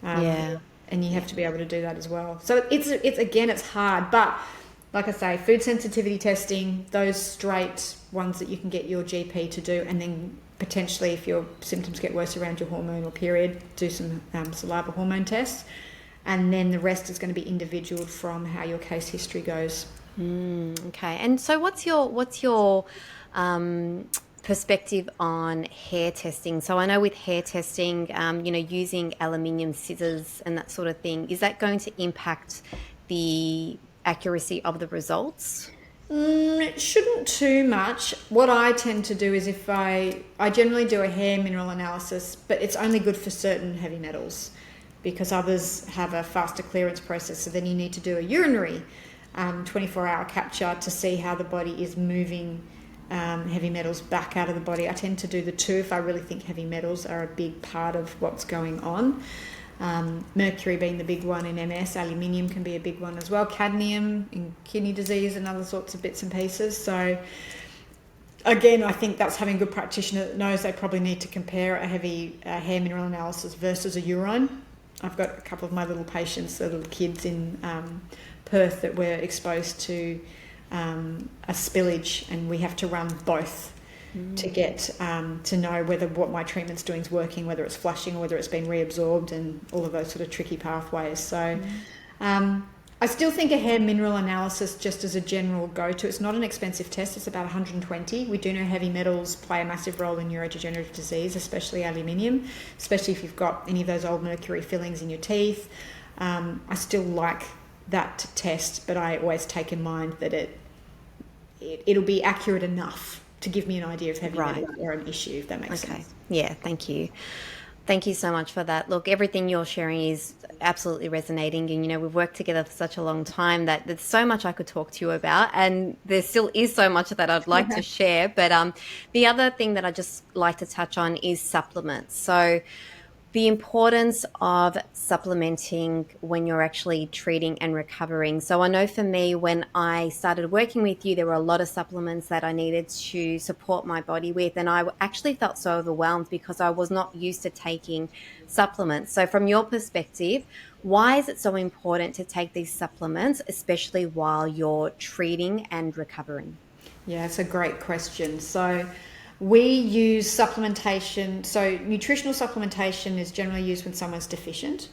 And you have to be able to do that as well. So it's hard, but like I say, food sensitivity testing, those straight ones that you can get your GP to do, and then potentially if your symptoms get worse around your hormonal period, do some saliva hormone tests, and then the rest is going to be individual from how your case history goes. Okay. And so what's your perspective on hair testing? So I know with hair testing, using aluminium scissors and that sort of thing, is that going to impact the accuracy of the results? It shouldn't too much. What I tend to do is if I generally do a hair mineral analysis, but it's only good for certain heavy metals because others have a faster clearance process. So then you need to do a urinary 24-hour capture to see how the body is moving heavy metals back out of the body. I tend to do the two if I really think heavy metals are a big part of what's going on. Mercury being the big one in MS, aluminium can be a big one as well, cadmium in kidney disease and other sorts of bits and pieces. So again, I think that's having a good practitioner that knows they probably need to compare a heavy hair mineral analysis versus a urine. I've got a couple of my little patients, the little kids in Perth that were exposed to a spillage, and we have to run both to get to know whether what my treatment's doing is working, whether it's flushing or whether it's been reabsorbed, and all of those sort of tricky pathways. So I still think a hair mineral analysis, just as a general go-to, it's not an expensive test. It's about 120. We do know heavy metals play a massive role in neurodegenerative disease, especially aluminium, especially if you've got any of those old mercury fillings in your teeth. I still like that test, but I always take in mind that it'll be accurate enough to give me an idea of heavy metals or an issue, if that makes sense. Yeah, thank you. Thank you so much for that. Look, everything you're sharing is absolutely resonating. And, we've worked together for such a long time that there's so much I could talk to you about. And there still is so much that I'd like to share. But the other thing that I just like to touch on is supplements. So the importance of supplementing when you're actually treating and recovering. So I know for me, when I started working with you, there were a lot of supplements that I needed to support my body with. And I actually felt so overwhelmed because I was not used to taking supplements. So from your perspective, why is it so important to take these supplements, especially while you're treating and recovering? Yeah, it's a great question. So we use supplementation. So nutritional supplementation is generally used when someone's deficient.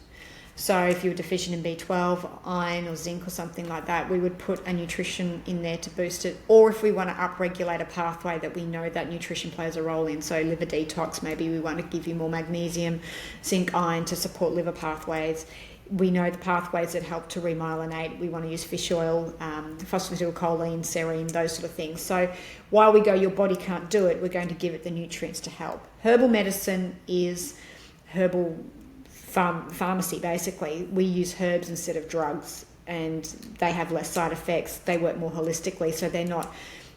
So if you're deficient in B12, iron or zinc or something like that, we would put a nutrition in there to boost it. Or if we want to upregulate a pathway that we know that nutrition plays a role in, so liver detox, maybe we want to give you more magnesium, zinc, iron to support liver pathways. We know the pathways that help to remyelinate. We want to use fish oil, phosphatidylcholine, serine, those sort of things. So while we go, your body can't do it, we're going to give it the nutrients to help. Herbal medicine is herbal pharmacy, basically. We use herbs instead of drugs, and they have less side effects. They work more holistically, so they're not,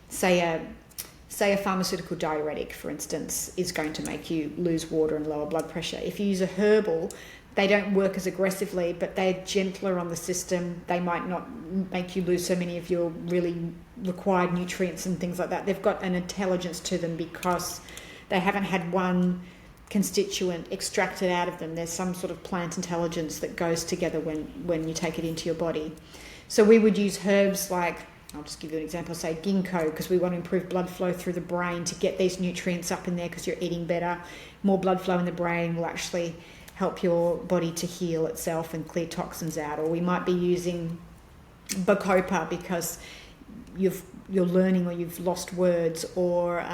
say a pharmaceutical diuretic, for instance, is going to make you lose water and lower blood pressure. If you use a herbal, they don't work as aggressively, but they're gentler on the system. They might not make you lose so many of your really required nutrients and things like that. They've got an intelligence to them because they haven't had one constituent extracted out of them. There's some sort of plant intelligence that goes together when you take it into your body. So we would use herbs like, I'll just give you an example, say ginkgo, because we want to improve blood flow through the brain to get these nutrients up in there because you're eating better. More blood flow in the brain will actually help your body to heal itself and clear toxins out. Or we might be using bacopa because you're learning or you've lost words, or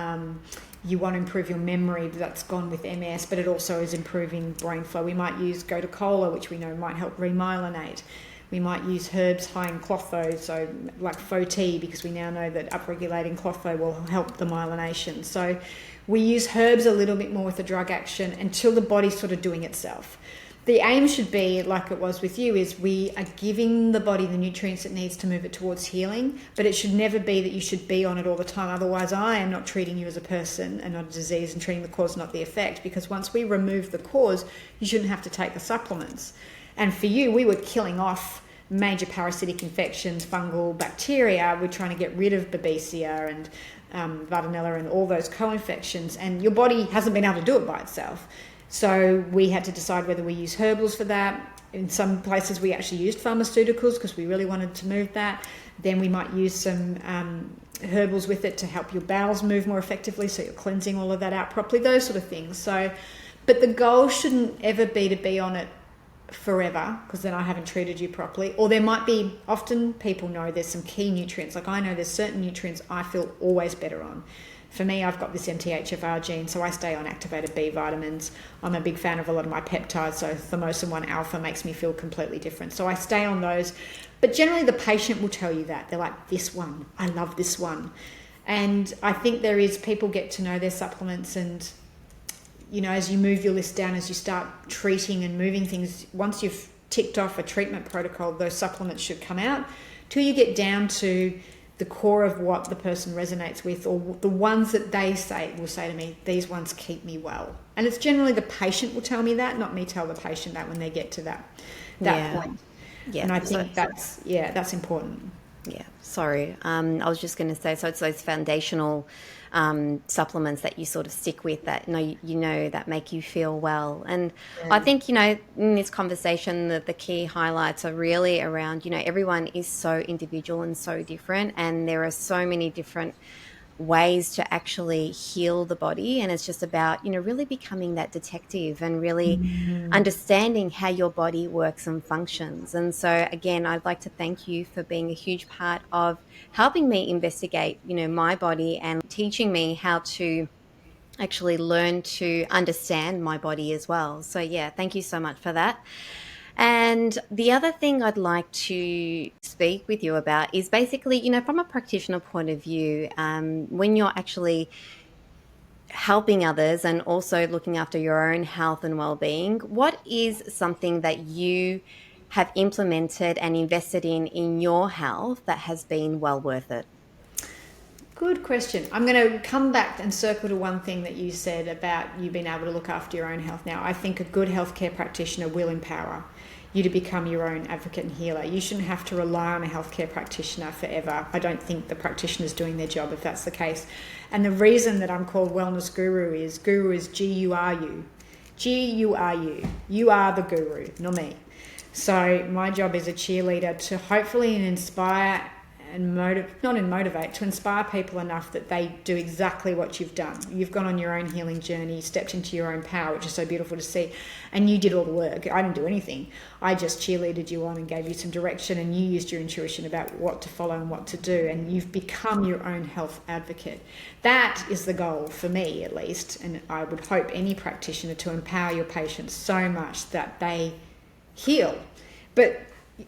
you want to improve your memory. That's gone with MS, but it also is improving brain flow. We might use gotu kola, which we know might help remyelinate. We might use herbs high in clotho, so like faux tea, because we now know that upregulating clotho will help the myelination. So we use herbs a little bit more with the drug action until the body's sort of doing itself. The aim should be, like it was with you, is we are giving the body the nutrients it needs to move it towards healing, but it should never be that you should be on it all the time. Otherwise, I am not treating you as a person and not a disease, and treating the cause, not the effect, because once we remove the cause, you shouldn't have to take the supplements. And for you, we were killing off major parasitic infections, fungal bacteria. We're trying to get rid of Babesia and Bartonella and all those co-infections, and your body hasn't been able to do it by itself. So we had to decide whether we use herbals for that. In some places we actually used pharmaceuticals because we really wanted to move that. Then we might use some herbals with it to help your bowels move more effectively, so you're cleansing all of that out properly, those sort of things. So, but the goal shouldn't ever be to be on it forever, because then I haven't treated you properly. Or there might be, often people know there's some key nutrients, like I know there's certain nutrients I feel always better on. For me, I've got this MTHFR gene, so I stay on activated B vitamins. I'm a big fan of a lot of my peptides, so thymosin 1 alpha makes me feel completely different. So I stay on those. But generally the patient will tell you that. They're like, this one, I love this one. And I think people get to know their supplements, and as you move your list down, as you start treating and moving things, once you've ticked off a treatment protocol, those supplements should come out till you get down to the core of what the person resonates with, or the ones that they will say to me, these ones keep me well. And it's generally the patient will tell me that, not me tell the patient that when they get to that point. Yeah. And I think that's important. Yeah, sorry. I was just going to say, so it's those foundational supplements that you sort of stick with that that make you feel well. And I think in this conversation the key highlights are really around everyone is so individual and so different, and there are so many different ways to actually heal the body, and it's just about really becoming that detective and really understanding how your body works and functions. And so again, I'd like to thank you for being a huge part of helping me investigate my body and teaching me how to actually learn to understand my body as well. So yeah, thank you so much for that. And the other thing I'd like to speak with you about is basically, from a practitioner point of view, when you're actually helping others and also looking after your own health and well-being, what is something that you have implemented and invested in your health that has been well worth it? Good question. I'm going to come back and circle to one thing that you said about you being able to look after your own health. Now, I think a good healthcare practitioner will empower you to become your own advocate and healer. You shouldn't have to rely on a healthcare practitioner forever. I don't think the practitioner's doing their job if that's the case. And the reason that I'm called Wellness Guru is G-U-R-U. G-U-R-U. You are the guru, not me. So my job as a cheerleader to hopefully inspire and to inspire people enough that they do exactly what you've done. You've gone on your own healing journey, stepped into your own power, which is so beautiful to see. And you did all the work. I didn't do anything. I just cheerleaded you on and gave you some direction, and you used your intuition about what to follow and what to do. And you've become your own health advocate. That is the goal for me, at least. And I would hope any practitioner to empower your patients so much that they heal. But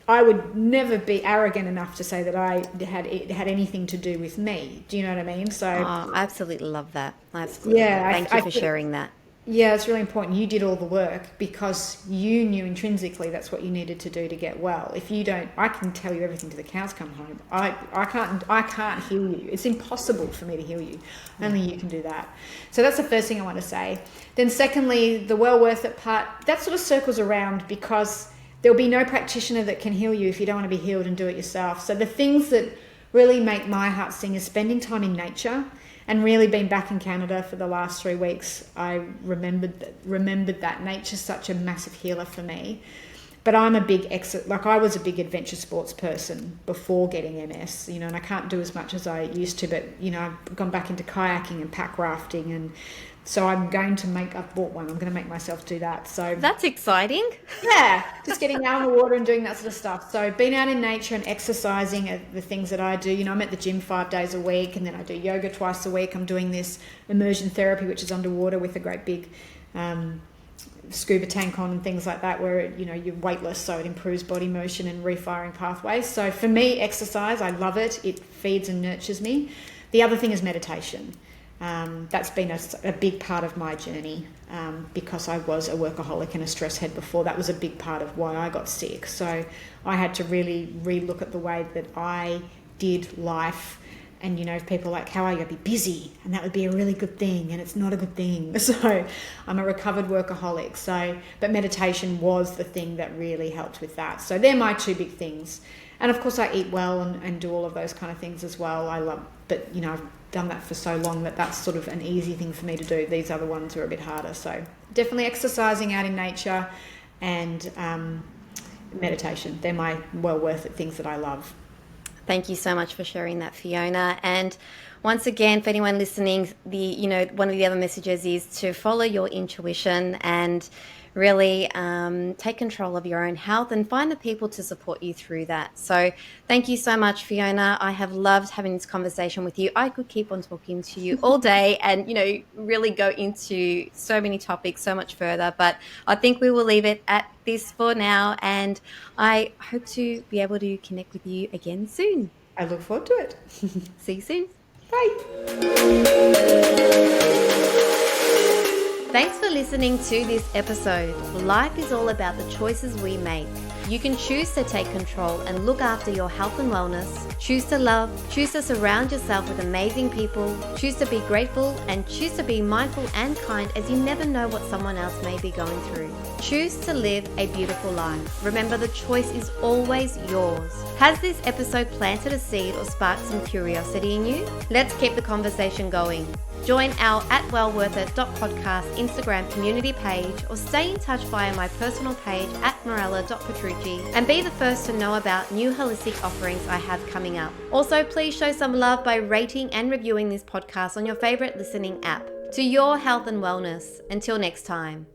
I would never be arrogant enough to say that it had anything to do with me. Do you know what I mean? So I absolutely love that. Absolutely. Yeah, thank you for sharing that. Yeah, it's really important. You did all the work because you knew intrinsically that's what you needed to do to get well. If you don't, I can tell you everything till the cows come home. I can't heal you. It's impossible for me to heal you. Only you can do that. So that's the first thing I want to say. Then secondly, the well worth it part, that sort of circles around because there'll be no practitioner that can heal you if you don't want to be healed and do it yourself. So the things that really make my heart sing is spending time in nature, and really being back in Canada for the last 3 weeks. I remembered that nature's such a massive healer for me. But I'm I was a big adventure sports person before getting MS, and I can't do as much as I used to, but, I've gone back into kayaking and pack rafting, and so I've bought one. I'm going to make myself do that. So that's exciting. Yeah, just getting out on the water and doing that sort of stuff. So being out in nature and exercising are the things that I do. I'm at the gym 5 days a week, and then I do yoga twice a week. I'm doing this immersion therapy, which is underwater with a great big scuba tank on and things like that, where you're weightless, so it improves body motion and refiring pathways. So for me, exercise, I love it. It feeds and nurtures me. The other thing is meditation. That's been a big part of my journey because I was a workaholic and a stress head before. That was a big part of why I got sick. So I had to really relook at the way that I did life. And, people are like, how are you? I'd be busy, and that would be a really good thing, and it's not a good thing. So I'm a recovered workaholic. But meditation was the thing that really helped with that. So they're my 2 big things. And of course I eat well and do all of those kind of things as well. But I've done that for so long that's sort of an easy thing for me to do. These other ones are a bit harder. So definitely exercising out in nature and meditation. They're my well worth it things that I love. Thank you so much for sharing that, Fiona. And once again, for anyone listening, one of the other messages is to follow your intuition and really take control of your own health and find the people to support you through that. So thank you so much, Fiona. I have loved having this conversation with you. I could keep on talking to you all day and, really go into so many topics so much further, but I think we will leave it at this for now, and I hope to be able to connect with you again soon. I look forward to it. See you soon. Bye. Thanks for listening to this episode. Life is all about the choices we make. You can choose to take control and look after your health and wellness. Choose to love, choose to surround yourself with amazing people, choose to be grateful, and choose to be mindful and kind, as you never know what someone else may be going through. Choose to live a beautiful life. Remember, the choice is always yours. Has this episode planted a seed or sparked some curiosity in you? Let's keep the conversation going. Join our @wellworthit.podcast Instagram community page, or stay in touch via my personal page @mirella.petrucci, and be the first to know about new holistic offerings I have coming up. Also, please show some love by rating and reviewing this podcast on your favorite listening app. To your health and wellness. Until next time.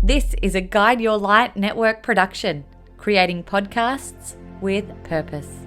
This is a Guide Your Light network production, creating podcasts with purpose.